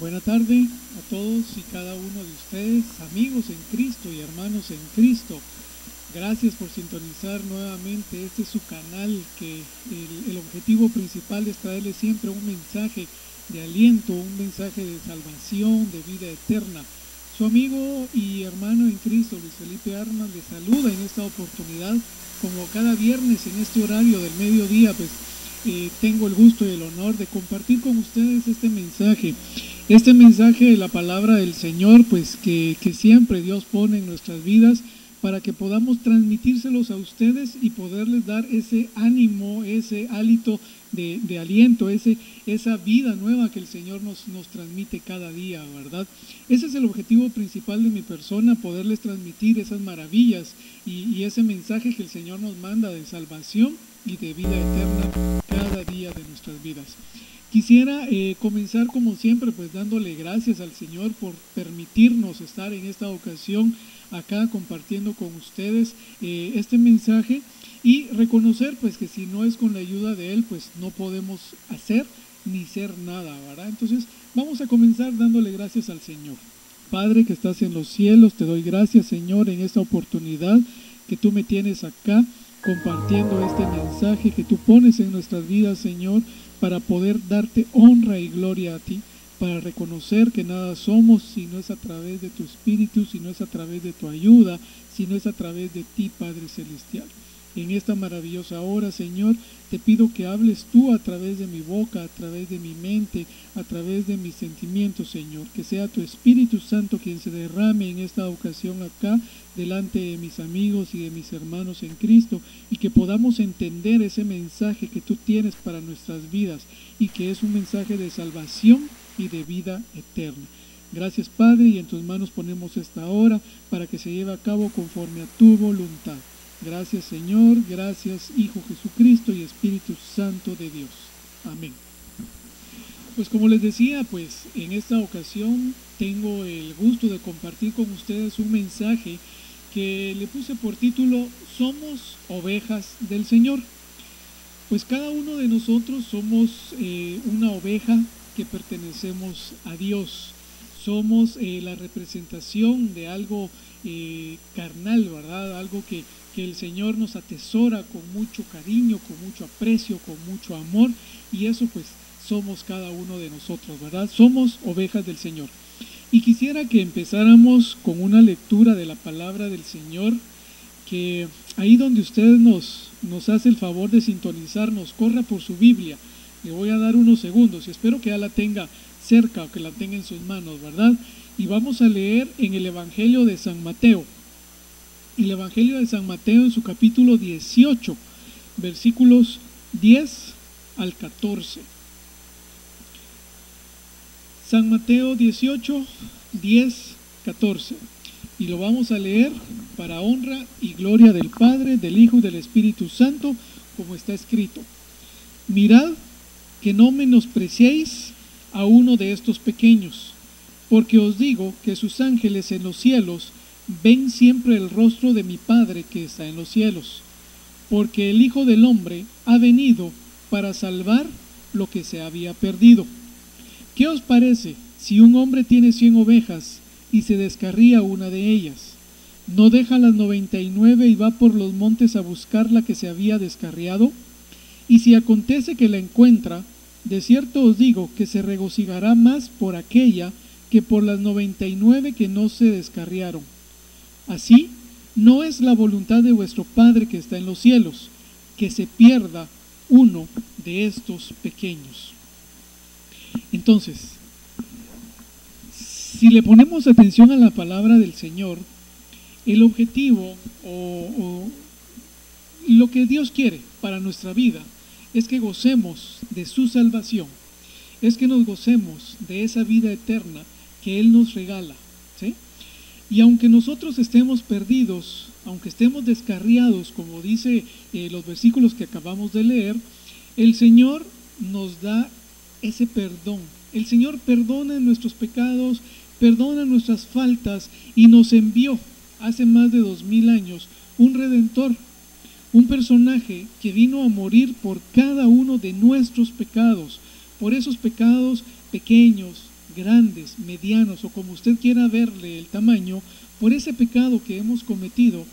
Buena tarde a todos y cada uno de ustedes, amigos en Cristo y hermanos en Cristo. Gracias por sintonizar nuevamente este es su canal, que el objetivo principal es traerles siempre un mensaje de aliento, un mensaje de salvación, de vida eterna. Su amigo y hermano en Cristo, Luis Felipe Armas, les saluda en esta oportunidad, como cada viernes en este horario del mediodía, tengo el gusto y el honor de compartir con ustedes este mensaje de la palabra del Señor, que siempre Dios pone en nuestras vidas para que podamos transmitírselos a ustedes y poderles dar ese ánimo, ese hálito de aliento, esa vida nueva que el Señor nos transmite cada día, ¿verdad? Ese es el objetivo principal de mi persona, poderles transmitir esas maravillas y ese mensaje que el Señor nos manda de salvación y de vida eterna cada día de nuestras vidas. Quisiera comenzar como siempre dándole gracias al Señor por permitirnos estar en esta ocasión acá compartiendo con ustedes este mensaje y reconocer que si no es con la ayuda de Él no podemos hacer ni ser nada, ¿verdad? Entonces vamos a comenzar dándole gracias al Señor. Padre que estás en los cielos, te doy gracias, Señor, en esta oportunidad que tú me tienes acá compartiendo este mensaje que tú pones en nuestras vidas, Señor, para poder darte honra y gloria a ti, para reconocer que nada somos si no es a través de tu Espíritu, si no es a través de tu ayuda, si no es a través de ti, Padre Celestial. En esta maravillosa hora, Señor, te pido que hables tú a través de mi boca, a través de mi mente, a través de mis sentimientos, Señor. Que sea tu Espíritu Santo quien se derrame en esta ocasión acá, delante de mis amigos y de mis hermanos en Cristo, y que podamos entender ese mensaje que tú tienes para nuestras vidas, y que es un mensaje de salvación y de vida eterna. Gracias, Padre, y en tus manos ponemos esta hora para que se lleve a cabo conforme a tu voluntad. Gracias, Señor, gracias, Hijo Jesucristo y Espíritu Santo de Dios. Amén. Como les decía, en esta ocasión tengo el gusto de compartir con ustedes un mensaje que le puse por título Somos ovejas del Señor. Cada uno de nosotros somos una oveja que pertenecemos a Dios. Somos la representación de algo carnal, ¿verdad? Algo que el Señor nos atesora con mucho cariño, con mucho aprecio, con mucho amor, y eso somos cada uno de nosotros, ¿verdad? Somos ovejas del Señor. Y quisiera que empezáramos con una lectura de la palabra del Señor, que ahí donde usted nos hace el favor de sintonizarnos, corra por su Biblia. Le voy a dar unos segundos y espero que ya la tenga cerca o que la tenga en sus manos, ¿verdad? Y vamos a leer en el Evangelio de San Mateo. El Evangelio de San Mateo en su capítulo 18, versículos 10 al 14. San Mateo 18, 10, 14. Y lo vamos a leer para honra y gloria del Padre, del Hijo y del Espíritu Santo, como está escrito. Mirad que no menospreciéis a uno de estos pequeños, porque os digo que sus ángeles en los cielos ven siempre el rostro de mi Padre que está en los cielos, porque el Hijo del Hombre ha venido para salvar lo que se había perdido. ¿Qué os parece si un hombre tiene 100 ovejas y se descarría una de ellas? ¿No deja las 99 y va por los montes a buscar la que se había descarriado? Y si acontece que la encuentra, de cierto os digo que se regocijará más por aquella que por las 99 que no se descarriaron. Así, no es la voluntad de vuestro Padre que está en los cielos, que se pierda uno de estos pequeños. Entonces, si le ponemos atención a la palabra del Señor, el objetivo o lo que Dios quiere para nuestra vida es que gocemos de su salvación, es que nos gocemos de esa vida eterna que Él nos regala, ¿sí? Y aunque nosotros estemos perdidos, aunque estemos descarriados, como dice los versículos que acabamos de leer, el Señor nos da ese perdón. El Señor perdona nuestros pecados, perdona nuestras faltas y nos envió hace más de 2000 años un Redentor, un personaje que vino a morir por cada uno de nuestros pecados, por esos pecados pequeños, grandes, medianos o como usted quiera verle el tamaño, por ese pecado que hemos cometido,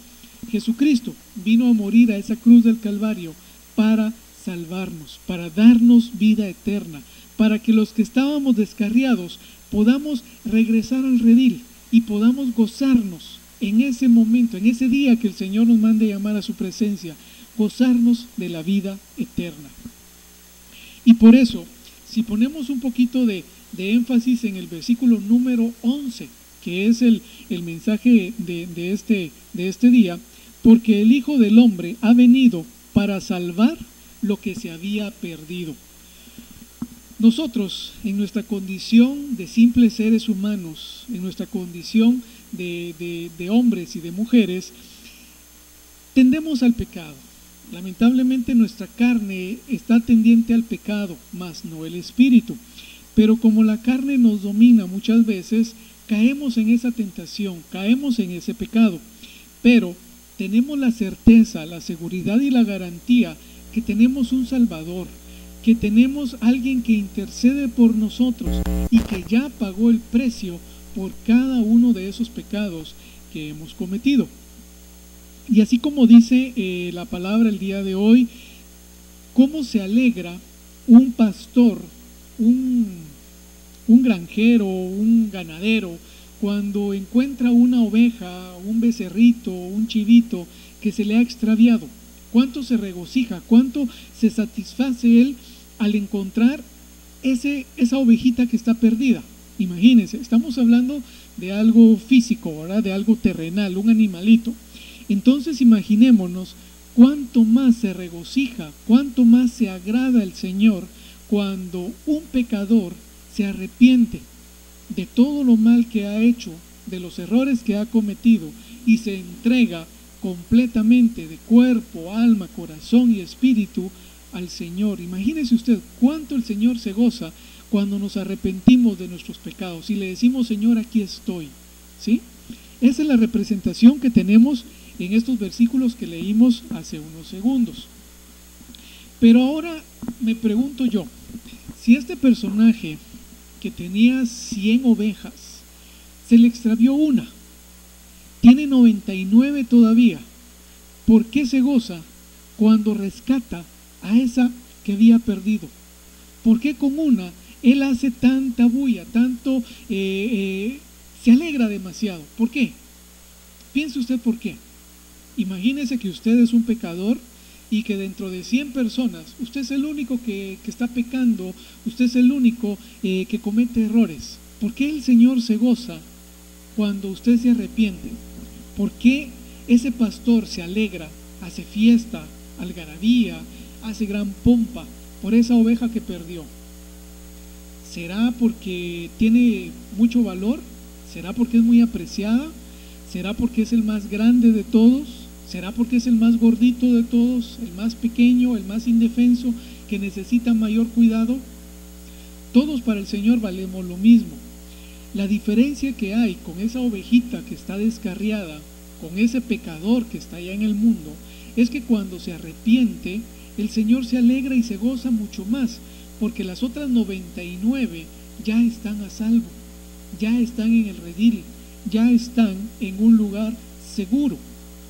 Jesucristo vino a morir a esa cruz del Calvario para salvarnos, para darnos vida eterna, para que los que estábamos descarriados podamos regresar al redil y podamos gozarnos en ese momento, en ese día que el Señor nos mande llamar a su presencia, gozarnos de la vida eterna. Y por eso, si ponemos un poquito de énfasis en el versículo número 11, que es el mensaje de este día, porque el Hijo del Hombre ha venido para salvar lo que se había perdido. Nosotros, en nuestra condición de simples seres humanos, en nuestra condición de hombres y de mujeres, tendemos al pecado. Lamentablemente nuestra carne está tendiente al pecado, mas no el espíritu. Pero como la carne nos domina muchas veces, caemos en esa tentación, caemos en ese pecado. Pero tenemos la certeza, la seguridad y la garantía que tenemos un Salvador, que tenemos alguien que intercede por nosotros y que ya pagó el precio por cada uno de esos pecados que hemos cometido. Y así como dice la palabra el día de hoy, cómo se alegra un pastor, un granjero, un ganadero, cuando encuentra una oveja, un becerrito, un chivito que se le ha extraviado. Cuánto se regocija, cuánto se satisface él al encontrar esa ovejita que está perdida. Imagínense, estamos hablando de algo físico, ¿verdad? De algo terrenal, un animalito. Entonces imaginémonos cuánto más se regocija, cuánto más se agrada el Señor cuando un pecador se arrepiente de todo lo mal que ha hecho, de los errores que ha cometido y se entrega completamente de cuerpo, alma, corazón y espíritu al Señor. Imagínese usted cuánto el Señor se goza cuando nos arrepentimos de nuestros pecados y le decimos: Señor, aquí estoy. ¿Sí? Esa es la representación que tenemos en estos versículos que leímos hace unos segundos. Pero ahora me pregunto yo, si este personaje que tenía 100 ovejas, se le extravió una, tiene 99 todavía, ¿por qué se goza cuando rescata a esa que había perdido? ¿Por qué con una él hace tanta bulla, tanto, se alegra demasiado? ¿Por qué? Piense usted por qué. Imagínese que usted es un pecador y que dentro de 100 personas, usted es el único que está pecando, usted es el único que comete errores. ¿Por qué el Señor se goza cuando usted se arrepiente? ¿Por qué ese pastor se alegra, hace fiesta, algarabía, hace gran pompa por esa oveja que perdió? ¿Será porque tiene mucho valor? ¿Será porque es muy apreciada? ¿Será porque es el más grande de todos? ¿Será porque es el más gordito de todos, el más pequeño, el más indefenso, que necesita mayor cuidado? Todos para el Señor valemos lo mismo. La diferencia que hay con esa ovejita que está descarriada, con ese pecador que está allá en el mundo, es que cuando se arrepiente, el Señor se alegra y se goza mucho más, porque las otras 99 ya están a salvo, ya están en el redil, ya están en un lugar seguro.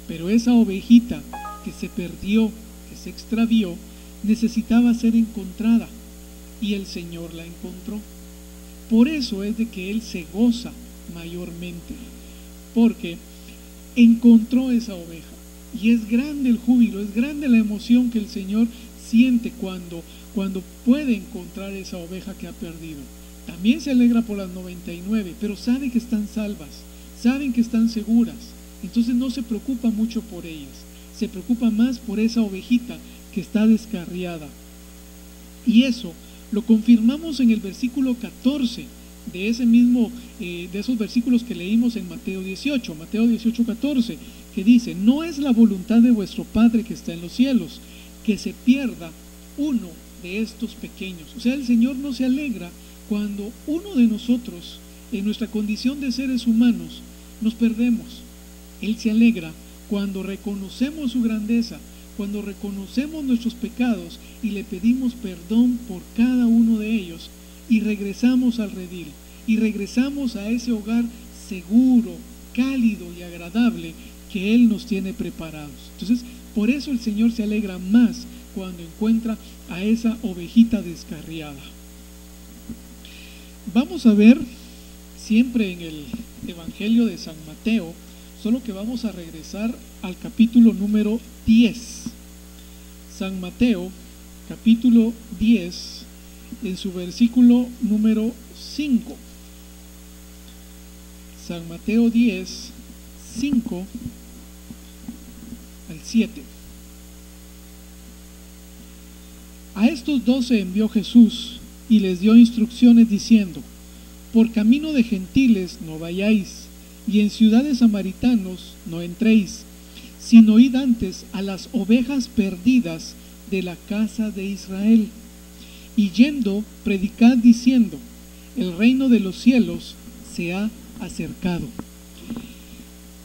Pero esa ovejita que se perdió, que se extravió, necesitaba ser encontrada y el Señor la encontró. Por eso es de que Él se goza mayormente, porque encontró esa oveja. Y es grande el júbilo, es grande la emoción que el Señor siente cuando puede encontrar esa oveja que ha perdido. También se alegra por las 99, pero sabe que están salvas, saben que están seguras. Entonces no se preocupa mucho por ellas, se preocupa más por esa ovejita que está descarriada. Y eso lo confirmamos en el versículo 14 de ese mismo, de esos versículos que leímos en Mateo 18, 14, que dice: no es la voluntad de vuestro Padre que está en los cielos, que se pierda uno de estos pequeños. O sea, el Señor no se alegra cuando uno de nosotros, en nuestra condición de seres humanos, nos perdemos. Él se alegra cuando reconocemos su grandeza, cuando reconocemos nuestros pecados y le pedimos perdón por cada uno de ellos y regresamos al redil. y regresamos a ese hogar seguro, cálido y agradable que Él nos tiene preparados. Entonces, por eso el Señor se alegra más cuando encuentra a esa ovejita descarriada. Vamos a ver siempre en el Evangelio de San Mateo, solo que vamos a regresar al capítulo número 10. San Mateo, capítulo 10, en su versículo número 5. San Mateo 10, 5 al 7. A estos 12 envió Jesús y les dio instrucciones diciendo: por camino de gentiles no vayáis, y en ciudades samaritanos no entréis, sino id antes a las ovejas perdidas de la casa de Israel. Y yendo, predicad diciendo: el reino de los cielos se ha acercado.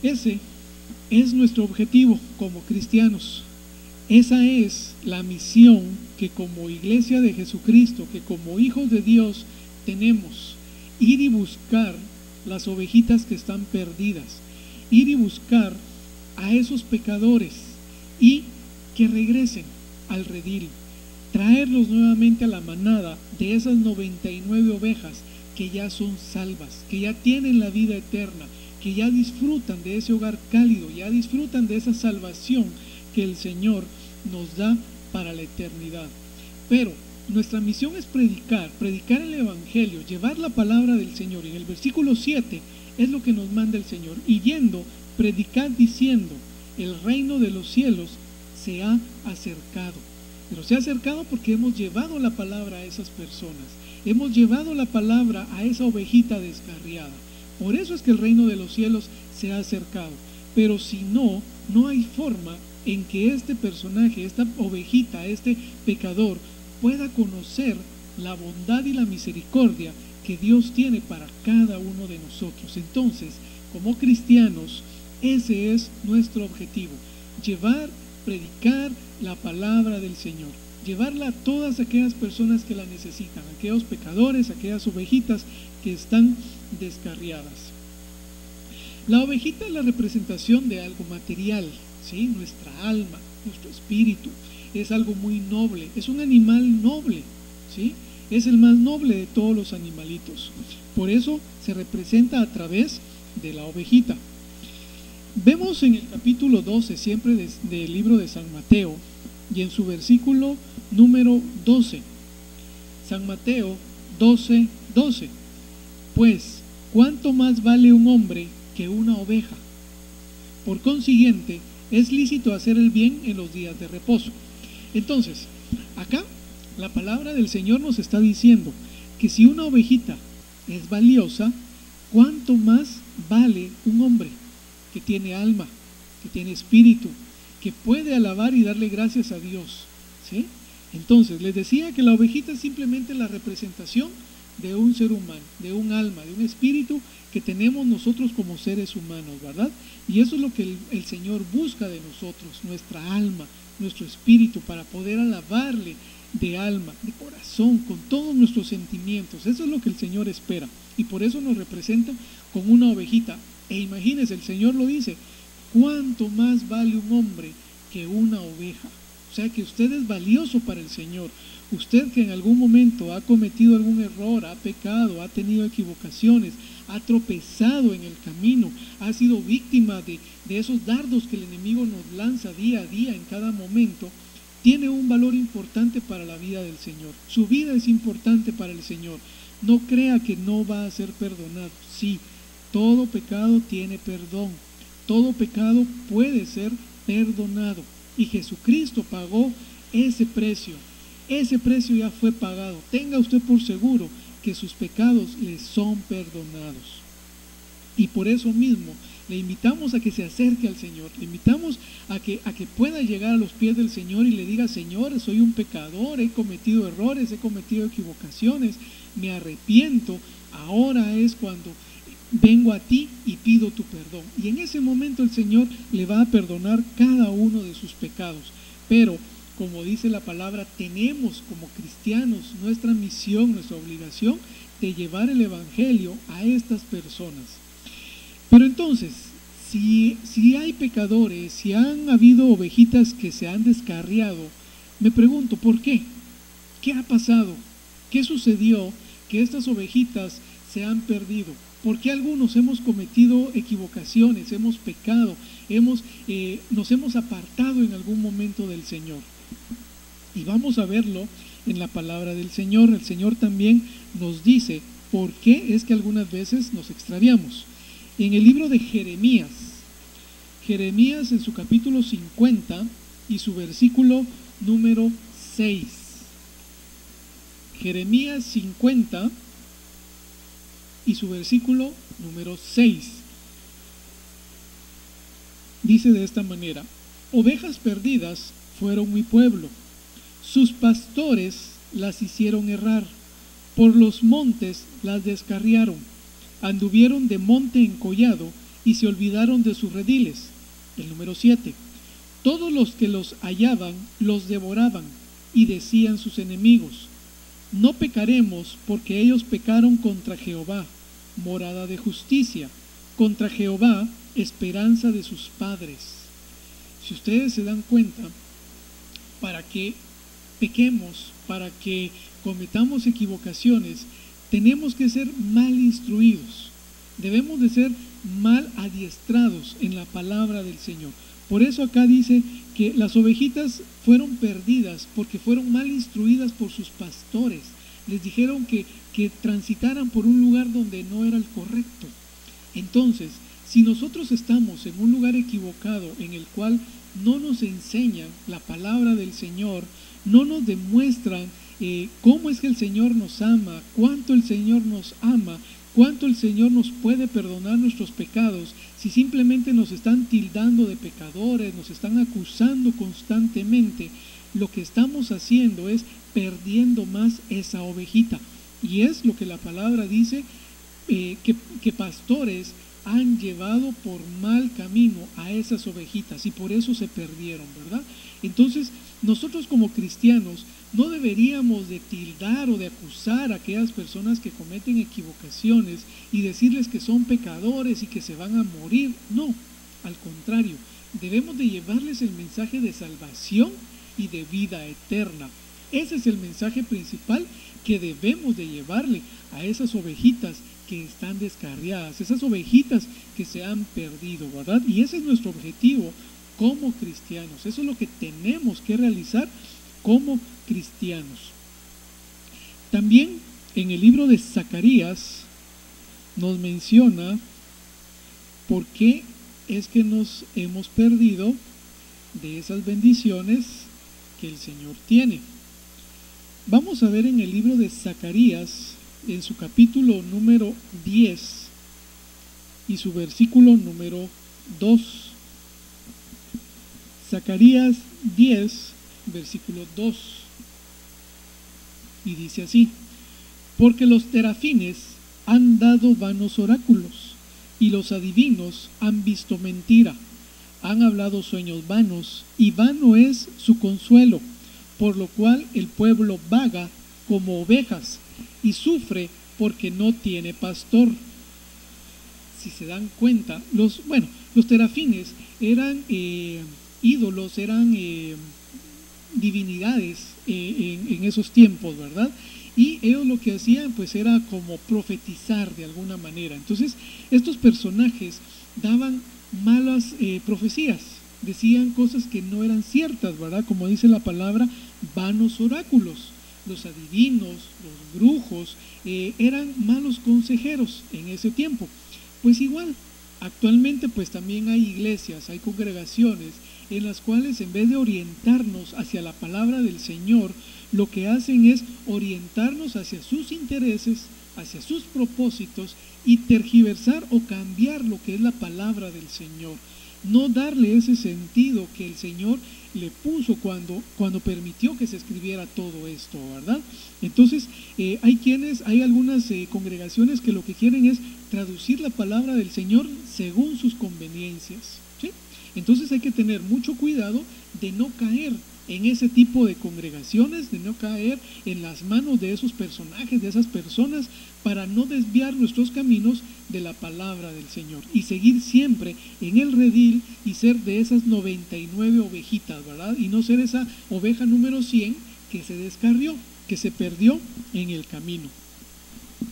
Ese es nuestro objetivo como cristianos. Esa es la misión que como iglesia de Jesucristo, que como hijos de Dios tenemos: ir y buscar las ovejitas que están perdidas, ir y buscar a esos pecadores y que regresen al redil, traerlos nuevamente a la manada de esas 99 ovejas que ya son salvas, que ya tienen la vida eterna, que ya disfrutan de ese hogar cálido, ya disfrutan de esa salvación que el Señor nos da para la eternidad. Pero nuestra misión es predicar el Evangelio, llevar la palabra del Señor. En el versículo 7 es lo que nos manda el Señor: y yendo, predicad diciendo: el reino de los cielos se ha acercado. Pero se ha acercado porque hemos llevado la palabra a esas personas, hemos llevado la palabra a esa ovejita descarriada. Por eso es que el reino de los cielos se ha acercado. Pero si no, no hay forma en que este personaje, esta ovejita, este pecador, pueda conocer la bondad y la misericordia que Dios tiene para cada uno de nosotros. Entonces, como cristianos, ese es nuestro objetivo: llevar, predicar la palabra del Señor, llevarla a todas aquellas personas que la necesitan, aquellos pecadores, aquellas ovejitas que están descarriadas. La ovejita es la representación de algo material, ¿sí? Nuestra alma, nuestro espíritu. Es algo muy noble, es un animal noble, ¿sí? Es el más noble de todos los animalitos. Por eso se representa a través de la ovejita. Vemos en el capítulo 12, siempre del libro de San Mateo, y en su versículo número 12. San Mateo 12, 12. Pues, ¿cuánto más vale un hombre que una oveja? Por consiguiente, es lícito hacer el bien en los días de reposo. Entonces, acá la palabra del Señor nos está diciendo que si una ovejita es valiosa, ¿cuánto más vale un hombre que tiene alma, que tiene espíritu, que puede alabar y darle gracias a Dios? ¿Sí? Entonces, les decía que la ovejita es simplemente la representación de un ser humano, de un alma, de un espíritu que tenemos nosotros como seres humanos, ¿verdad? Y eso es lo que el Señor busca de nosotros, nuestra alma, nuestro espíritu, para poder alabarle de alma, de corazón, con todos nuestros sentimientos. Eso es lo que el Señor espera, y por eso nos representa con una ovejita. E imagínense, el Señor lo dice: ¿cuánto más vale un hombre que una oveja? O sea que usted es valioso para el Señor. Usted que en algún momento ha cometido algún error, ha pecado, ha tenido equivocaciones, ha tropezado en el camino, ha sido víctima de esos dardos que el enemigo nos lanza día a día en cada momento, tiene un valor importante para la vida del Señor. Su vida es importante para el Señor. No crea que no va a ser perdonado. Sí, todo pecado tiene perdón. Todo pecado puede ser perdonado. Y Jesucristo pagó ese precio. Ese precio ya fue pagado. Tenga usted por seguro que sus pecados le son perdonados. Y por eso mismo le invitamos a que se acerque al Señor. Le invitamos a que pueda llegar a los pies del Señor y le diga: Señor, soy un pecador, he cometido errores, he cometido equivocaciones, me arrepiento. Ahora es cuando vengo a ti y pido tu perdón. Y en ese momento el Señor le va a perdonar cada uno de sus pecados. Pero, como dice la palabra, tenemos como cristianos nuestra misión, nuestra obligación, de llevar el evangelio a estas personas. Pero entonces, si hay pecadores, si han habido ovejitas que se han descarriado, me pregunto, ¿por qué? ¿Qué ha pasado? ¿Qué sucedió que estas ovejitas se han perdido? ¿Por qué algunos hemos cometido equivocaciones, hemos pecado, nos hemos apartado en algún momento del Señor? Y vamos a verlo en la palabra del Señor. El Señor también nos dice por qué es que algunas veces nos extraviamos. En el libro de Jeremías en su capítulo 50 y su versículo número 6. Jeremías 50 y su versículo número 6. Dice de esta manera: ovejas perdidas fueron mi pueblo, sus pastores las hicieron errar, por los montes las descarriaron, anduvieron de monte en collado y se olvidaron de sus rediles. El número 7. Todos los que los hallaban los devoraban, y decían sus enemigos: no pecaremos, porque ellos pecaron contra Jehová, morada de justicia, contra Jehová, esperanza de sus padres. Si ustedes se dan cuenta, para que pequemos, para que cometamos equivocaciones, tenemos que ser mal instruidos, debemos de ser mal adiestrados en la palabra del Señor. Por eso acá dice que las ovejitas fueron perdidas porque fueron mal instruidas por sus pastores. Les dijeron que transitaran por un lugar donde no era el correcto. Entonces, si nosotros estamos en un lugar equivocado en el cual no nos enseñan la palabra del Señor, no nos demuestran cómo es que el Señor nos ama, cuánto el Señor nos ama, cuánto el Señor nos puede perdonar nuestros pecados, si simplemente nos están tildando de pecadores, nos están acusando constantemente, lo que estamos haciendo es perdiendo más esa ovejita. Y es lo que la palabra dice, que pastores han llevado por mal camino a esas ovejitas y por eso se perdieron, ¿verdad? Entonces, nosotros como cristianos no deberíamos de tildar o de acusar a aquellas personas que cometen equivocaciones y decirles que son pecadores y que se van a morir. No, al contrario, debemos de llevarles el mensaje de salvación y de vida eterna. Ese es el mensaje principal que debemos de llevarle a esas ovejitas que están descarriadas, esas ovejitas que se han perdido, ¿verdad? Y ese es nuestro objetivo como cristianos, eso es lo que tenemos que realizar como cristianos. También en el libro de Zacarías nos menciona por qué es que nos hemos perdido de esas bendiciones que el Señor tiene. Vamos a ver en el libro de Zacarías, en su capítulo número 10 y su versículo número 2. Zacarías 10, versículo 2. Y dice así: porque los terafines han dado vanos oráculos, y los adivinos han visto mentira, han hablado sueños vanos, y vano es su consuelo, por lo cual el pueblo vaga como ovejas, y sufre porque no tiene pastor. Si se dan cuenta, los terafines eran ídolos, eran divinidades en esos tiempos, ¿verdad? Y ellos lo que hacían pues era como profetizar de alguna manera. Entonces estos personajes daban malas profecías, decían cosas que no eran ciertas, ¿verdad? Como dice la palabra, vanos oráculos. Los adivinos, los brujos, eran malos consejeros en ese tiempo. Pues igual, actualmente pues también hay iglesias, hay congregaciones en las cuales en vez de orientarnos hacia la palabra del Señor, lo que hacen es orientarnos hacia sus intereses, hacia sus propósitos y tergiversar o cambiar lo que es la palabra del Señor. No darle ese sentido que el Señor le puso cuando permitió que se escribiera todo esto, ¿verdad? Entonces, hay algunas congregaciones que lo que quieren es traducir la palabra del Señor según sus conveniencias, ¿sí? Entonces hay que tener mucho cuidado de no caer en ese tipo de congregaciones, de no caer en las manos de esos personajes, de esas personas, para no desviar nuestros caminos de la palabra del Señor y seguir siempre en el redil y ser de esas 99 ovejitas, ¿verdad? Y no ser esa oveja número 100 que se descarrió, que se perdió en el camino.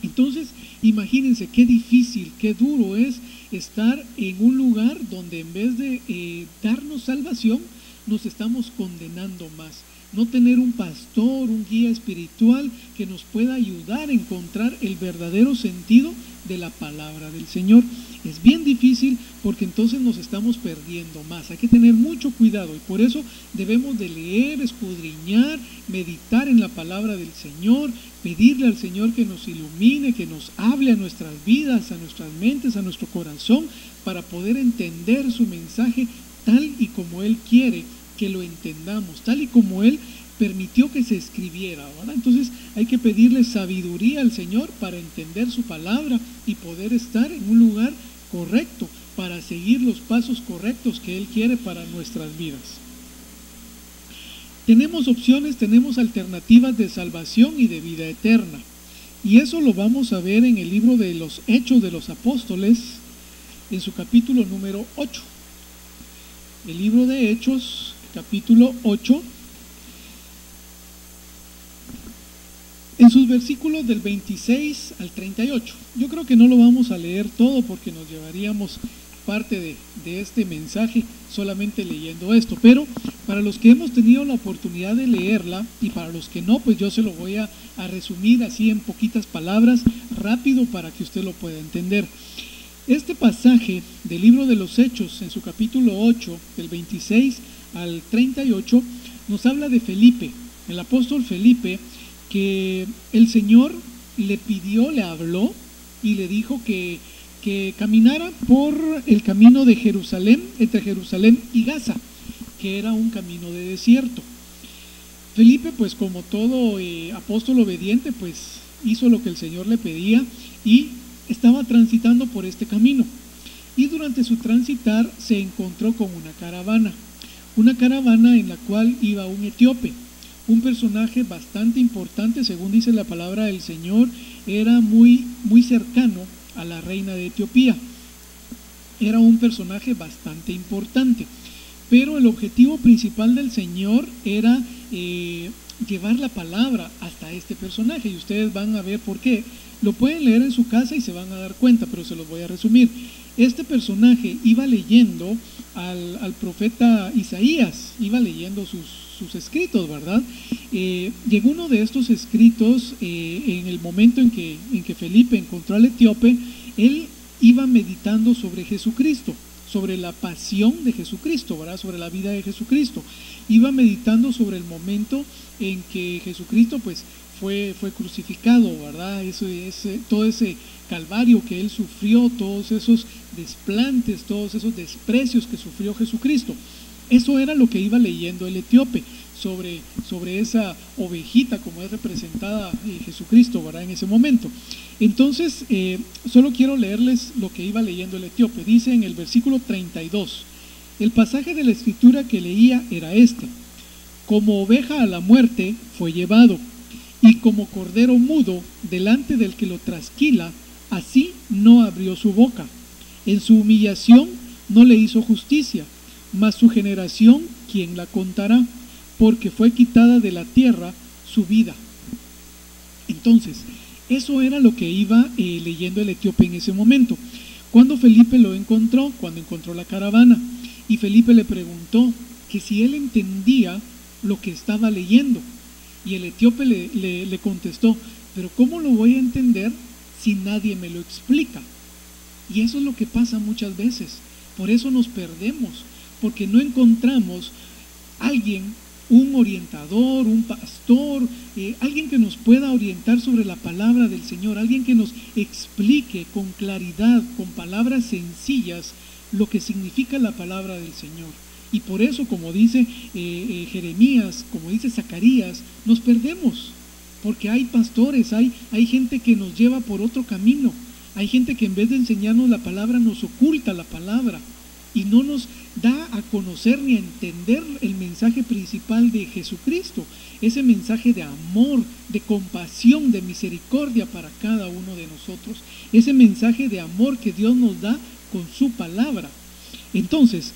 Entonces, imagínense qué difícil, qué duro es estar en un lugar donde en vez de darnos salvación, nos estamos condenando más. No tener un pastor, un guía espiritual que nos pueda ayudar a encontrar el verdadero sentido de la palabra del Señor. Es bien difícil porque entonces nos estamos perdiendo más. Hay que tener mucho cuidado y por eso debemos de leer, escudriñar, meditar en la palabra del Señor, pedirle al Señor que nos ilumine, que nos hable a nuestras vidas, a nuestras mentes, a nuestro corazón, para poder entender su mensaje tal y como Él quiere que lo entendamos, tal y como Él permitió que se escribiera, ¿verdad? Entonces hay que pedirle sabiduría al Señor para entender su palabra y poder estar en un lugar correcto para seguir los pasos correctos que Él quiere para nuestras vidas. Tenemos opciones, tenemos alternativas de salvación y de vida eterna. Y eso lo vamos a ver en el libro de los Hechos de los Apóstoles, en su capítulo número 8. El libro de Hechos, capítulo 8, en sus versículos del 26 al 38. Yo creo que no lo vamos a leer todo porque nos llevaríamos parte de este mensaje solamente leyendo esto, pero para los que hemos tenido la oportunidad de leerla y para los que no, pues yo se lo voy a resumir así en poquitas palabras, rápido para que usted lo pueda entender. Este pasaje del libro de los Hechos, en su capítulo 8, del 26 al 38, nos habla de Felipe, el apóstol Felipe, que el Señor le pidió, le habló y le dijo que caminara por el camino de Jerusalén, entre Jerusalén y Gaza, que era un camino de desierto. Felipe, pues como todo apóstol obediente, pues hizo lo que el Señor le pedía y estaba transitando por este camino. Y durante su transitar se encontró con una caravana en la cual iba un etíope, un personaje bastante importante, según dice la palabra del Señor, era muy, muy cercano a la reina de Etiopía. Era un personaje bastante importante, pero el objetivo principal del Señor era llevar la palabra hasta este personaje, y ustedes van a ver por qué. Lo pueden leer en su casa y se van a dar cuenta, pero se los voy a resumir. Este personaje iba leyendo al profeta Isaías, iba leyendo sus escritos, ¿verdad? Llegó uno de estos escritos en el momento en que Felipe encontró al etíope. Él iba meditando sobre Jesucristo, sobre la pasión de Jesucristo, ¿verdad? Sobre la vida de Jesucristo. Iba meditando sobre el momento en que Jesucristo pues fue crucificado, ¿verdad? Todo ese calvario que Él sufrió, todos esos desplantes, todos esos desprecios que sufrió Jesucristo. Eso era lo que iba leyendo el etíope sobre esa ovejita como es representada Jesucristo, ¿verdad? En ese momento. Entonces, solo quiero leerles lo que iba leyendo el etíope. Dice en el versículo 32, el pasaje de la escritura que leía era este: como oveja a la muerte fue llevado, y como cordero mudo delante del que lo trasquila, así no abrió su boca. En su humillación no le hizo justicia, mas su generación, ¿quién la contará? Porque fue quitada de la tierra su vida. Entonces, eso era lo que iba leyendo el etíope en ese momento. Cuando Felipe lo encontró, cuando encontró la caravana, y Felipe le preguntó que si él entendía lo que estaba leyendo. Y el etíope le contestó: pero ¿cómo lo voy a entender si nadie me lo explica? Y eso es lo que pasa muchas veces. Por eso nos perdemos, porque no encontramos alguien, un orientador, un pastor, alguien que nos pueda orientar sobre la palabra del Señor, alguien que nos explique con claridad, con palabras sencillas, lo que significa la palabra del Señor. Y por eso, como dice Jeremías, como dice Zacarías, nos perdemos, porque hay pastores, hay gente que nos lleva por otro camino, hay gente que en vez de enseñarnos la palabra nos oculta la palabra, y no nos da a conocer ni a entender el mensaje principal de Jesucristo, ese mensaje de amor, de compasión, de misericordia para cada uno de nosotros, ese mensaje de amor que Dios nos da con su palabra. Entonces,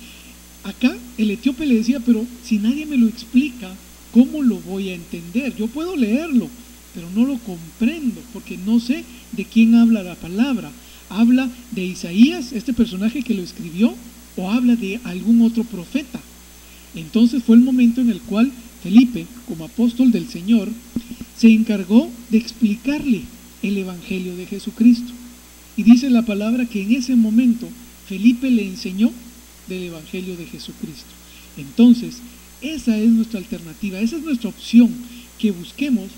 acá el etíope le decía, pero si nadie me lo explica, ¿cómo lo voy a entender? Yo puedo leerlo, pero no lo comprendo, porque no sé de quién habla la palabra. ¿Habla de Isaías, este personaje que lo escribió, o habla de algún otro profeta? Entonces fue el momento en el cual Felipe, como apóstol del Señor, se encargó de explicarle el Evangelio de Jesucristo. Y dice la palabra que en ese momento Felipe le enseñó del Evangelio de Jesucristo. Entonces, esa es nuestra alternativa, esa es nuestra opción, que busquemos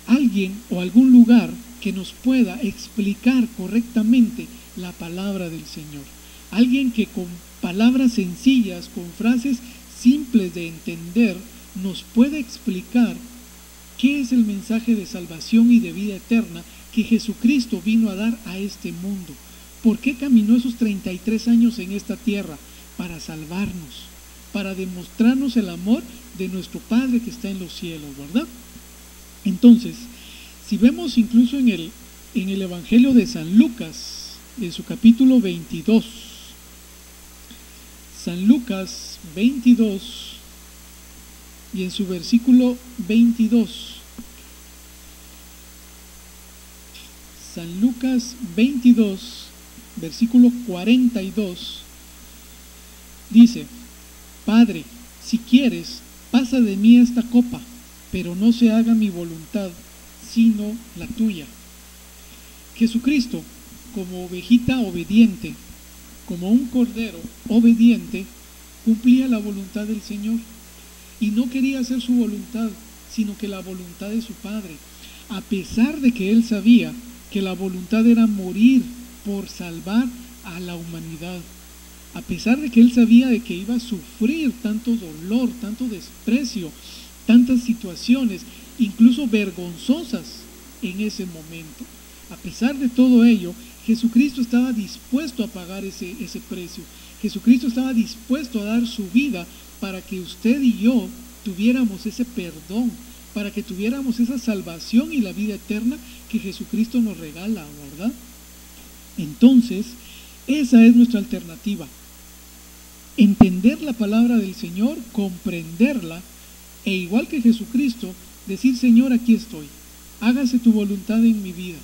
alguien o algún lugar que nos pueda explicar correctamente la palabra del Señor. Alguien que con palabras sencillas, con frases simples de entender, nos pueda explicar qué es el mensaje de salvación y de vida eterna que Jesucristo vino a dar a este mundo. ¿Por qué caminó esos 33 años en esta tierra? Para salvarnos, para demostrarnos el amor de nuestro Padre que está en los cielos, ¿verdad? Entonces, si vemos incluso en el Evangelio de San Lucas, en su capítulo 22, San Lucas 22, y en su versículo 22, San Lucas 22, versículo 42, dice: Padre, si quieres, pasa de mí esta copa, pero no se haga mi voluntad, sino la tuya. Jesucristo, como ovejita obediente, como un cordero obediente, cumplía la voluntad del Señor, y no quería hacer su voluntad, sino que la voluntad de su Padre, a pesar de que él sabía que la voluntad era morir por salvar a la humanidad, a pesar de que él sabía de que iba a sufrir tanto dolor, tanto desprecio, tantas situaciones, incluso vergonzosas en ese momento. A pesar de todo ello, Jesucristo estaba dispuesto a pagar ese precio. Jesucristo estaba dispuesto a dar su vida para que usted y yo tuviéramos ese perdón, para que tuviéramos esa salvación y la vida eterna que Jesucristo nos regala, ¿verdad? Entonces, esa es nuestra alternativa. Entender la palabra del Señor, comprenderla, e igual que Jesucristo, decir: Señor, aquí estoy, hágase tu voluntad en mi vida,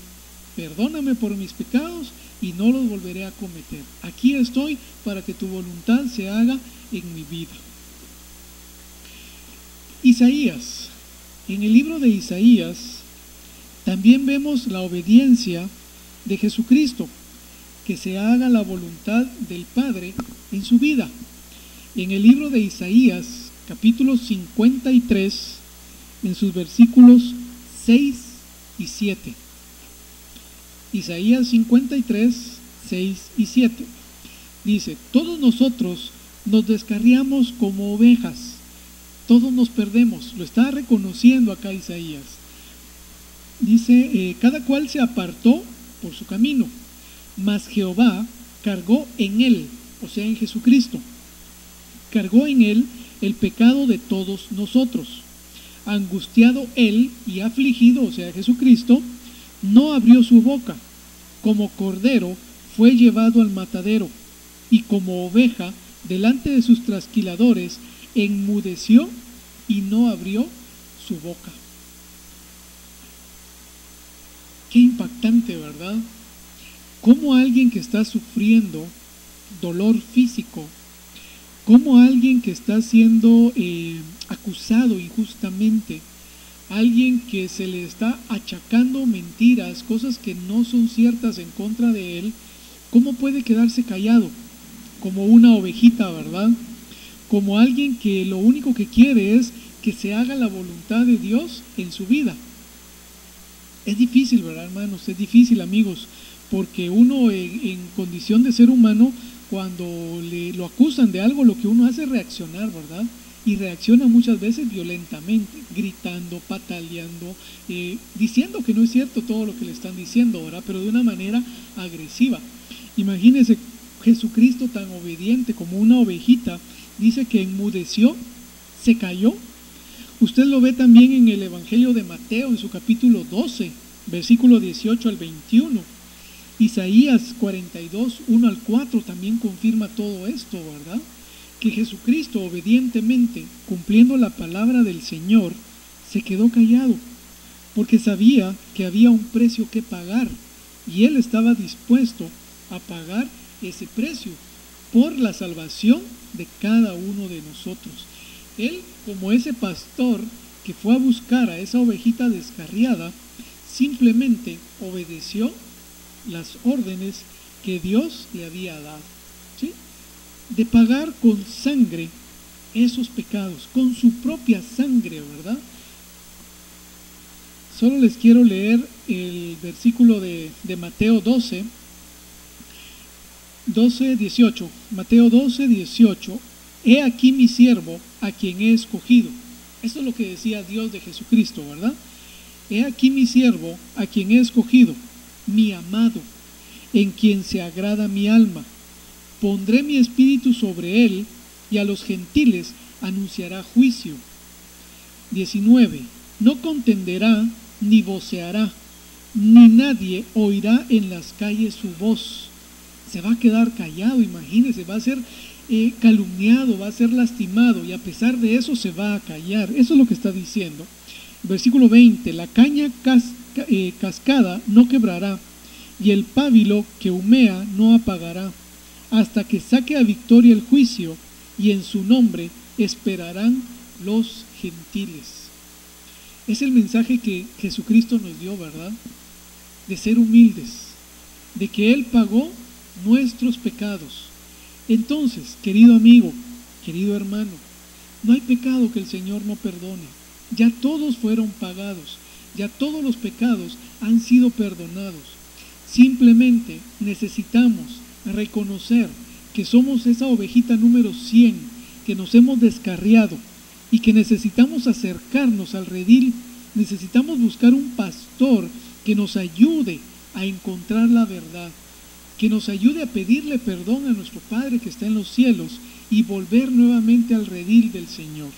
perdóname por mis pecados y no los volveré a cometer. Aquí estoy para que tu voluntad se haga en mi vida. Isaías. En el libro de Isaías también vemos la obediencia de Jesucristo, que se haga la voluntad del Padre en su vida. En el libro de Isaías, capítulo 53, en sus versículos 6 y 7. Isaías 53, 6 y 7. Dice: todos nosotros nos descarriamos como ovejas, todos nos perdemos. Lo está reconociendo acá Isaías. Dice: cada cual se apartó por su camino, mas Jehová cargó en él, o sea, en Jesucristo, cargó en él el pecado de todos nosotros. Angustiado él y afligido, o sea, Jesucristo, no abrió su boca. Como cordero fue llevado al matadero, y como oveja delante de sus trasquiladores enmudeció y no abrió su boca. Qué impactante, ¿verdad? Cómo alguien que está sufriendo dolor físico, cómo alguien que está siendo acusado injustamente, alguien que se le está achacando mentiras, cosas que no son ciertas en contra de él, ¿cómo puede quedarse callado? Como una ovejita, ¿verdad? Como alguien que lo único que quiere es que se haga la voluntad de Dios en su vida. Es difícil, ¿verdad, hermanos? Es difícil, amigos, porque uno en condición de ser humano, cuando lo acusan de algo, lo que uno hace es reaccionar, ¿verdad? Y reacciona muchas veces violentamente, gritando, pataleando, diciendo que no es cierto todo lo que le están diciendo, ¿verdad? Pero de una manera agresiva. Imagínense Jesucristo tan obediente como una ovejita, dice que enmudeció, se cayó. Usted lo ve también en el Evangelio de Mateo, en su capítulo 12, versículo 18 al 21. Isaías 42, 1 al 4 también confirma todo esto, ¿verdad? Que Jesucristo obedientemente, cumpliendo la palabra del Señor, se quedó callado, porque sabía que había un precio que pagar, y Él estaba dispuesto a pagar ese precio por la salvación de cada uno de nosotros. Él, como ese pastor que fue a buscar a esa ovejita descarriada, simplemente obedeció las órdenes que Dios le había dado, ¿sí? De pagar con sangre esos pecados, con su propia sangre, ¿verdad? Solo les quiero leer el versículo de Mateo 12, 18. Mateo 12, 18. He aquí mi siervo, a quien he escogido. Esto es lo que decía Dios de Jesucristo, ¿verdad? He aquí mi siervo, a quien he escogido, mi amado, en quien se agrada mi alma. Pondré mi espíritu sobre él, y a los gentiles anunciará juicio. 19. No contenderá, ni voceará, ni nadie oirá en las calles su voz. Se va a quedar callado, imagínense, va a ser calumniado, va a ser lastimado, y a pesar de eso se va a callar. Eso es lo que está diciendo. Versículo 20. La caña cascada no quebrará, y el pábilo que humea no apagará, hasta que saque a victoria el juicio, y en su nombre esperarán los gentiles. Es el mensaje que Jesucristo nos dio, ¿verdad? De ser humildes, de que Él pagó nuestros pecados. Entonces, querido amigo, querido hermano, no hay pecado que el Señor no perdone. Ya todos fueron pagados, ya todos los pecados han sido perdonados. Simplemente necesitamos reconocer que somos esa ovejita número 100, que nos hemos descarriado y que necesitamos acercarnos al redil. Necesitamos buscar un pastor que nos ayude a encontrar la verdad, que nos ayude a pedirle perdón a nuestro Padre que está en los cielos y volver nuevamente al redil del Señor.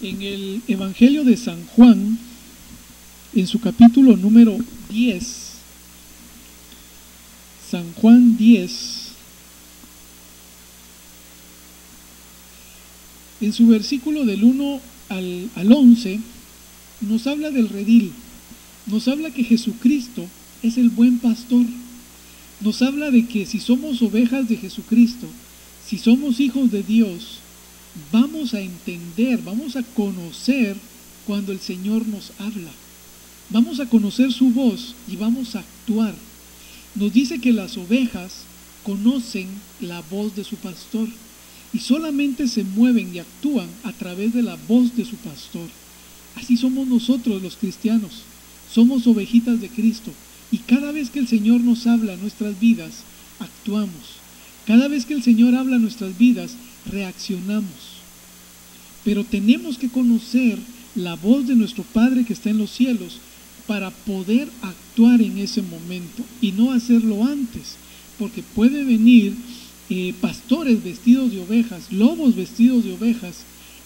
En el Evangelio de San Juan, en su capítulo número 10, San Juan 10, en su versículo del 1 al 11, nos habla del redil, nos habla que Jesucristo es el buen pastor, nos habla de que si somos ovejas de Jesucristo, si somos hijos de Dios, vamos a entender, vamos a conocer cuando el Señor nos habla, vamos a conocer su voz y vamos a actuar. Nos dice que las ovejas conocen la voz de su pastor y solamente se mueven y actúan a través de la voz de su pastor. Así somos nosotros los cristianos, somos ovejitas de Cristo, y cada vez que el Señor nos habla a nuestras vidas, actuamos. Cada vez que el Señor habla a nuestras vidas, reaccionamos. Pero tenemos que conocer la voz de nuestro Padre que está en los cielos para poder actuar en ese momento y no hacerlo antes, porque puede venir pastores vestidos de ovejas, lobos vestidos de ovejas,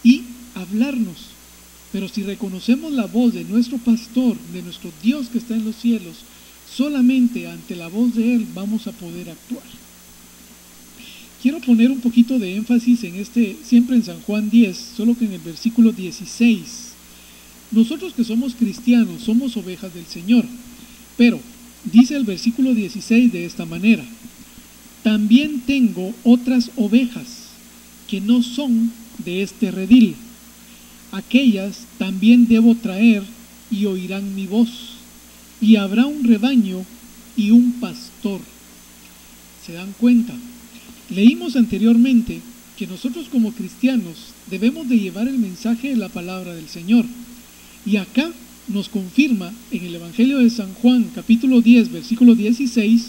y hablarnos. Pero si reconocemos la voz de nuestro pastor, de nuestro Dios que está en los cielos, solamente ante la voz de Él vamos a poder actuar. Quiero poner un poquito de énfasis en siempre en San Juan 10, solo que en el versículo 16. Nosotros que somos cristianos, somos ovejas del Señor, pero dice el versículo 16 de esta manera: también tengo otras ovejas que no son de este redil. Aquellas también debo traer y oirán mi voz, y habrá un rebaño y un pastor. ¿Se dan cuenta? Leímos anteriormente que nosotros como cristianos debemos de llevar el mensaje de la palabra del Señor. Y acá nos confirma en el Evangelio de San Juan, capítulo 10, versículo 16,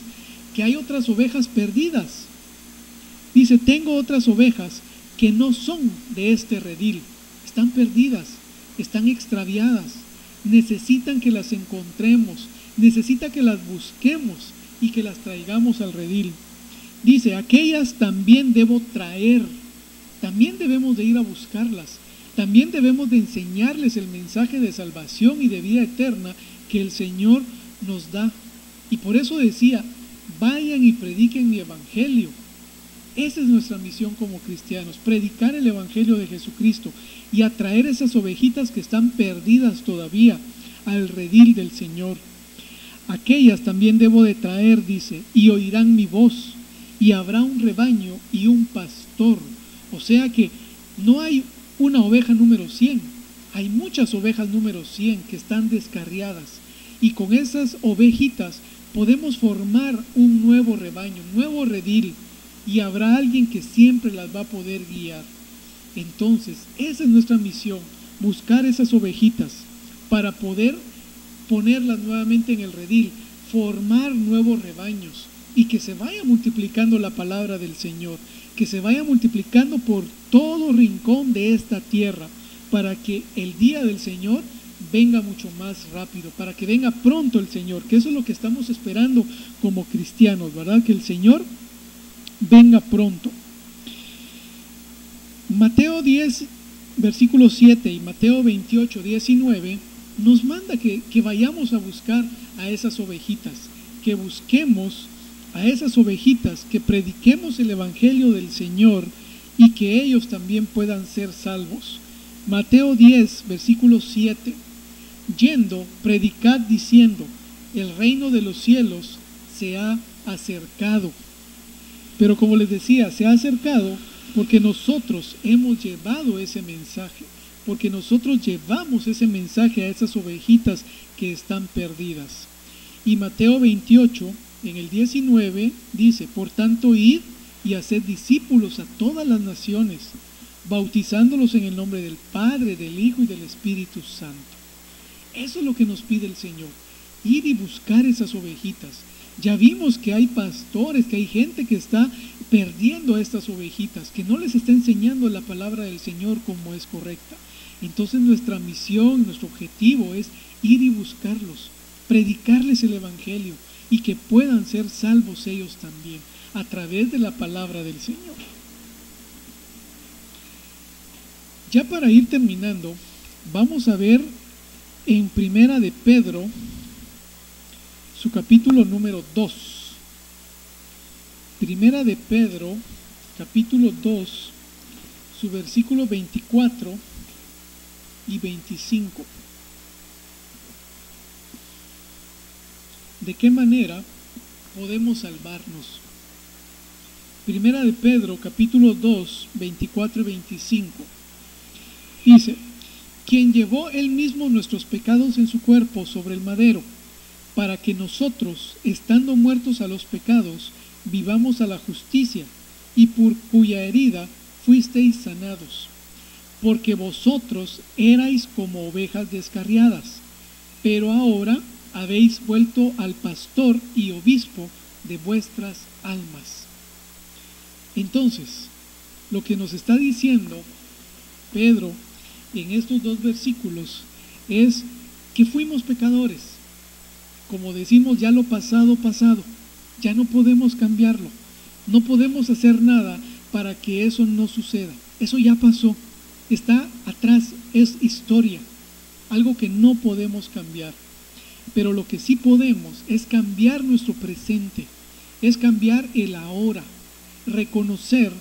que hay otras ovejas perdidas. Dice, tengo otras ovejas que no son de este redil. Están perdidas, están extraviadas, necesitan que las encontremos, necesita que las busquemos y que las traigamos al redil. Dice, aquellas también debo traer, también debemos de ir a buscarlas, también debemos de enseñarles el mensaje de salvación y de vida eterna que el Señor nos da. Y por eso decía, vayan y prediquen mi evangelio. Esa es nuestra misión como cristianos, predicar el evangelio de Jesucristo y atraer esas ovejitas que están perdidas todavía al redil del Señor. Aquellas también debo de traer, dice, y oirán mi voz, y habrá un rebaño y un pastor. O sea que no hay una oveja número 100, hay muchas ovejas número 100 que están descarriadas, y con esas ovejitas podemos formar un nuevo rebaño, un nuevo redil, y habrá alguien que siempre las va a poder guiar. Entonces, esa es nuestra misión, buscar esas ovejitas para poder ponerlas nuevamente en el redil, formar nuevos rebaños y que se vaya multiplicando la palabra del Señor, que se vaya multiplicando por todo rincón de esta tierra, para que el día del Señor venga mucho más rápido, para que venga pronto el Señor, que eso es lo que estamos esperando como cristianos, ¿verdad? Que el Señor venga pronto. Mateo 10, versículo 7 y Mateo 28, 19 nos manda que vayamos a buscar a esas ovejitas, que busquemos a esas ovejitas, que prediquemos el evangelio del Señor y que ellos también puedan ser salvos. Mateo 10, versículo 7, yendo, predicad diciendo, el reino de los cielos se ha acercado. Pero como les decía, se ha acercado porque nosotros hemos llevado ese mensaje, porque nosotros llevamos ese mensaje a esas ovejitas que están perdidas. Y Mateo 28, en el 19, dice, por tanto, id y haced discípulos a todas las naciones, bautizándolos en el nombre del Padre, del Hijo y del Espíritu Santo. Eso es lo que nos pide el Señor, ir y buscar esas ovejitas. Ya vimos que hay pastores, que hay gente que está perdiendo a estas ovejitas, que no les está enseñando la palabra del Señor como es correcta. Entonces nuestra misión, nuestro objetivo es ir y buscarlos, predicarles el evangelio y que puedan ser salvos ellos también a través de la palabra del Señor. Ya para ir terminando, vamos a ver en Primera de Pedro, su capítulo número 2. Primera de Pedro, capítulo 2, su versículo 24 y 25. ¿De qué manera podemos salvarnos? Primera de Pedro, capítulo 2, 24 y 25. Dice, quien llevó él mismo nuestros pecados en su cuerpo sobre el madero, para que nosotros, estando muertos a los pecados, vivamos a la justicia, y por cuya herida fuisteis sanados. Porque vosotros erais como ovejas descarriadas, pero ahora habéis vuelto al pastor y obispo de vuestras almas. Entonces, lo que nos está diciendo Pedro en estos dos versículos es que fuimos pecadores. Como decimos, ya lo pasado, pasado. Ya no podemos cambiarlo. No podemos hacer nada para que eso no suceda. Eso ya pasó. Está atrás, es historia. Algo que no podemos cambiar. Pero lo que sí podemos es cambiar nuestro presente. Es cambiar el ahora. Reconocer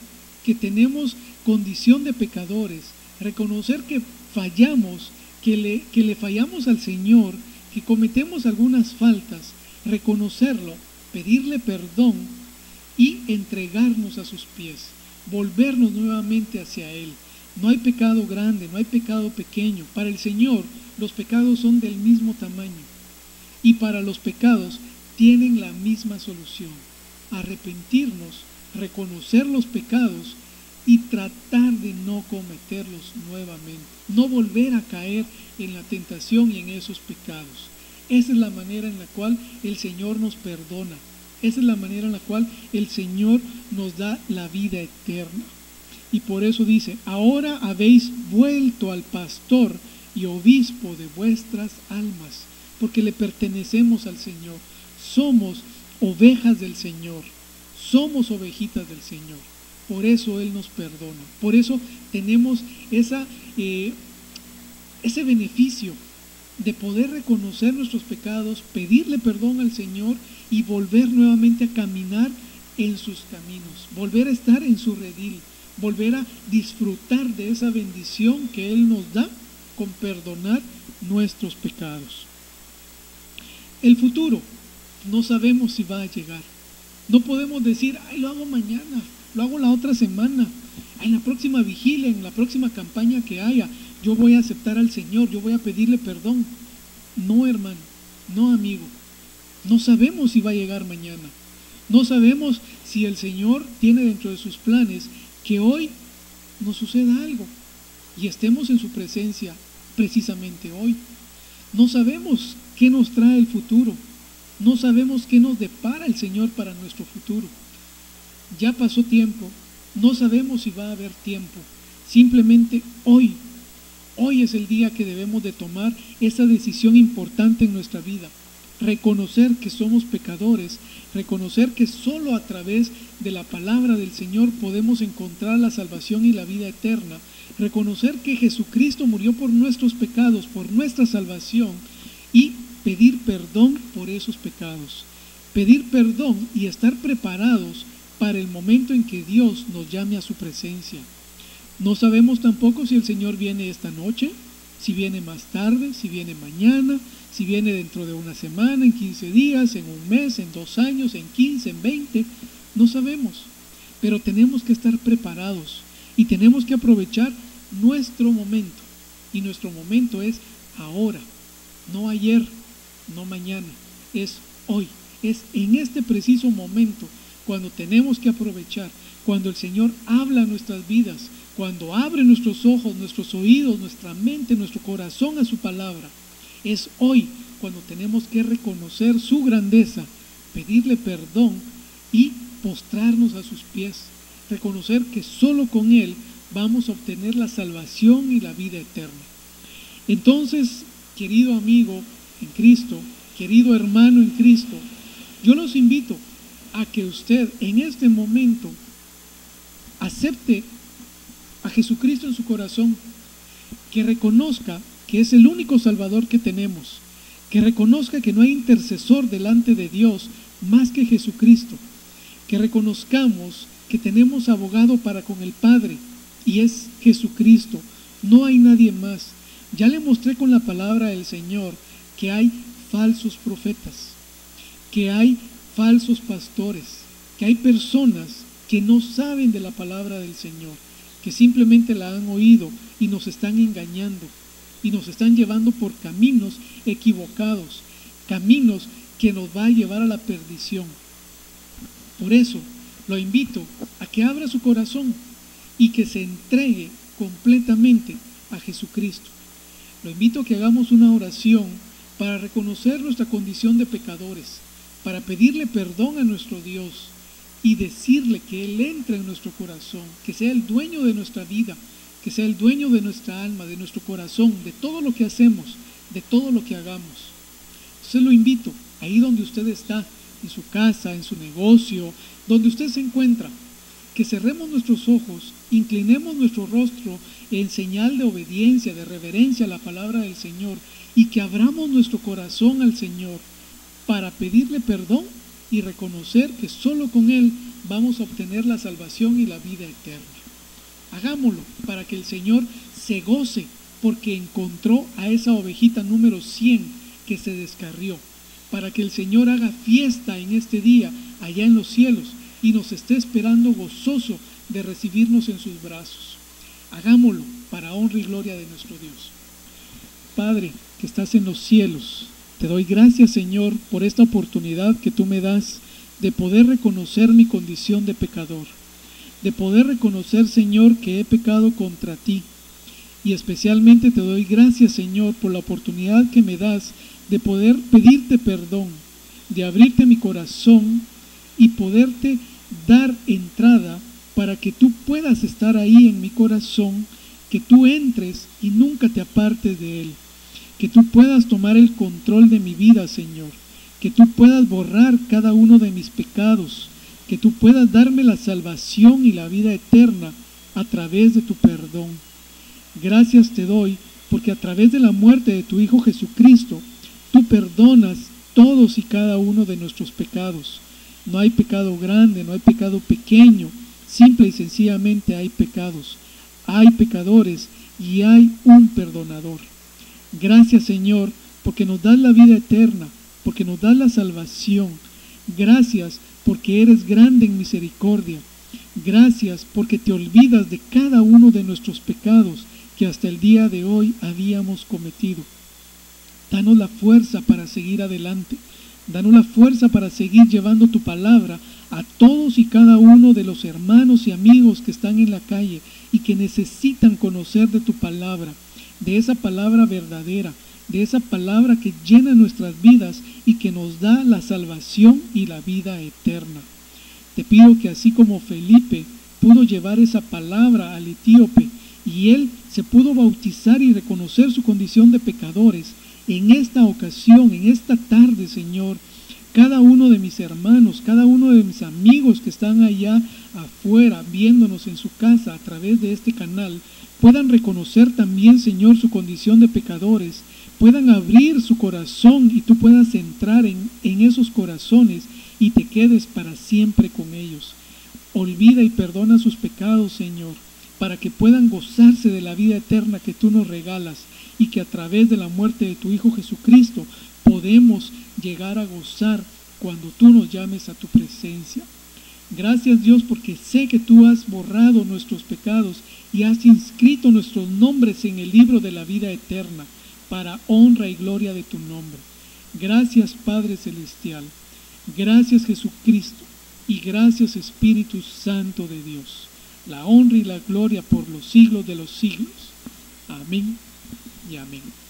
que tenemos condición de pecadores. Reconocer que fallamos, que le fallamos al Señor, que cometemos algunas faltas, reconocerlo, pedirle perdón y entregarnos a sus pies, volvernos nuevamente hacia Él. No hay pecado grande, no hay pecado pequeño. Para el Señor los pecados son del mismo tamaño y para los pecados tienen la misma solución: arrepentirnos, reconocer los pecados y tratar de no cometerlos nuevamente, no volver a caer en la tentación y en esos pecados. Esa es la manera en la cual el Señor nos perdona. Esa es la manera en la cual el Señor nos da la vida eterna. Y por eso dice, ahora habéis vuelto al pastor y obispo de vuestras almas, porque le pertenecemos al Señor. Somos ovejas del Señor, somos ovejitas del Señor. Por eso Él nos perdona, por eso tenemos ese beneficio de poder reconocer nuestros pecados, pedirle perdón al Señor y volver nuevamente a caminar en sus caminos, volver a estar en su redil, volver a disfrutar de esa bendición que Él nos da con perdonar nuestros pecados. El futuro, no sabemos si va a llegar. No podemos decir, ay, lo hago mañana, lo hago la otra semana, en la próxima vigilia, en la próxima campaña que haya, yo voy a aceptar al Señor, yo voy a pedirle perdón. No, hermano, no, amigo, no sabemos si va a llegar mañana. No sabemos si el Señor tiene dentro de sus planes que hoy nos suceda algo y estemos en su presencia precisamente hoy. No sabemos qué nos trae el futuro. No sabemos qué nos depara el Señor para nuestro futuro. Ya pasó tiempo, no sabemos si va a haber tiempo. Simplemente hoy es el día que debemos de tomar esa decisión importante en nuestra vida. Reconocer que somos pecadores, reconocer que solo a través de la palabra del Señor podemos encontrar la salvación y la vida eterna. Reconocer que Jesucristo murió por nuestros pecados, por nuestra salvación, y pedir perdón por esos pecados. Pedir perdón y estar preparados para el momento en que Dios nos llame a su presencia. No sabemos tampoco si el Señor viene esta noche, si viene más tarde, si viene mañana, si viene dentro de una semana, en 15 días, en un mes, en 2 años, en 15, en 20. No sabemos, pero tenemos que estar preparados y tenemos que aprovechar nuestro momento. Y nuestro momento es ahora, no ayer, no mañana, es hoy, es en este preciso momento cuando tenemos que aprovechar, cuando el Señor habla a nuestras vidas, cuando abre nuestros ojos, nuestros oídos, nuestra mente, nuestro corazón a su palabra. Es hoy cuando tenemos que reconocer su grandeza, pedirle perdón y postrarnos a sus pies, reconocer que solo con Él vamos a obtener la salvación y la vida eterna. Entonces, querido amigo en Cristo, querido hermano en Cristo, yo los invito a que usted en este momento acepte a Jesucristo en su corazón, que reconozca que es el único Salvador que tenemos, que reconozca que no hay intercesor delante de Dios más que Jesucristo, que reconozcamos que tenemos abogado para con el Padre y es Jesucristo, no hay nadie más. Ya le mostré con la palabra del Señor que hay falsos profetas, que hay falsos pastores, que hay personas que no saben de la palabra del Señor, que simplemente la han oído y nos están engañando y nos están llevando por caminos equivocados, caminos que nos va a llevar a la perdición. Por eso lo invito a que abra su corazón y que se entregue completamente a Jesucristo. Lo invito a que hagamos una oración para reconocer nuestra condición de pecadores, para pedirle perdón a nuestro Dios y decirle que Él entre en nuestro corazón, que sea el dueño de nuestra vida, que sea el dueño de nuestra alma, de nuestro corazón, de todo lo que hacemos, de todo lo que hagamos. Entonces lo invito, ahí donde usted está, en su casa, en su negocio, donde usted se encuentra, que cerremos nuestros ojos, inclinemos nuestro rostro en señal de obediencia, de reverencia a la palabra del Señor y que abramos nuestro corazón al Señor para pedirle perdón y reconocer que solo con Él vamos a obtener la salvación y la vida eterna. Hagámoslo para que el Señor se goce porque encontró a esa ovejita número 100 que se descarrió, para que el Señor haga fiesta en este día allá en los cielos y nos esté esperando gozoso de recibirnos en sus brazos. Hagámoslo para honra y gloria de nuestro Dios. Padre, que estás en los cielos, te doy gracias, Señor, por esta oportunidad que tú me das de poder reconocer mi condición de pecador, de poder reconocer, Señor, que he pecado contra ti. Y especialmente te doy gracias, Señor, por la oportunidad que me das de poder pedirte perdón, de abrirte mi corazón y poderte dar entrada para que tú puedas estar ahí en mi corazón, que tú entres y nunca te apartes de él, que tú puedas tomar el control de mi vida, Señor, que tú puedas borrar cada uno de mis pecados, que tú puedas darme la salvación y la vida eterna a través de tu perdón. Gracias te doy porque a través de la muerte de tu Hijo Jesucristo, tú perdonas todos y cada uno de nuestros pecados. No hay pecado grande, no hay pecado pequeño, simple y sencillamente hay pecados. Hay pecadores y hay un perdonador. Gracias, Señor, porque nos das la vida eterna, porque nos das la salvación. Gracias porque eres grande en misericordia. Gracias porque te olvidas de cada uno de nuestros pecados que hasta el día de hoy habíamos cometido. Danos la fuerza para seguir adelante. Danos la fuerza para seguir llevando tu palabra a todos y cada uno de los hermanos y amigos que están en la calle y que necesitan conocer de tu palabra, de esa palabra verdadera, de esa palabra que llena nuestras vidas y que nos da la salvación y la vida eterna. Te pido que así como Felipe pudo llevar esa palabra al etíope y él se pudo bautizar y reconocer su condición de pecadores, en esta ocasión, en esta tarde, Señor, cada uno de mis hermanos, cada uno de mis amigos que están allá afuera viéndonos en su casa a través de este canal, puedan reconocer también, Señor, su condición de pecadores, puedan abrir su corazón y tú puedas entrar en esos corazones y te quedes para siempre con ellos. Olvida y perdona sus pecados, Señor, para que puedan gozarse de la vida eterna que tú nos regalas y que a través de la muerte de tu Hijo Jesucristo podemos llegar a gozar cuando tú nos llames a tu presencia. Gracias, Dios, porque sé que tú has borrado nuestros pecados y has inscrito nuestros nombres en el libro de la vida eterna para honra y gloria de tu nombre. Gracias, Padre Celestial. Gracias, Jesucristo. Y gracias, Espíritu Santo de Dios. La honra y la gloria por los siglos de los siglos. Amén y amén.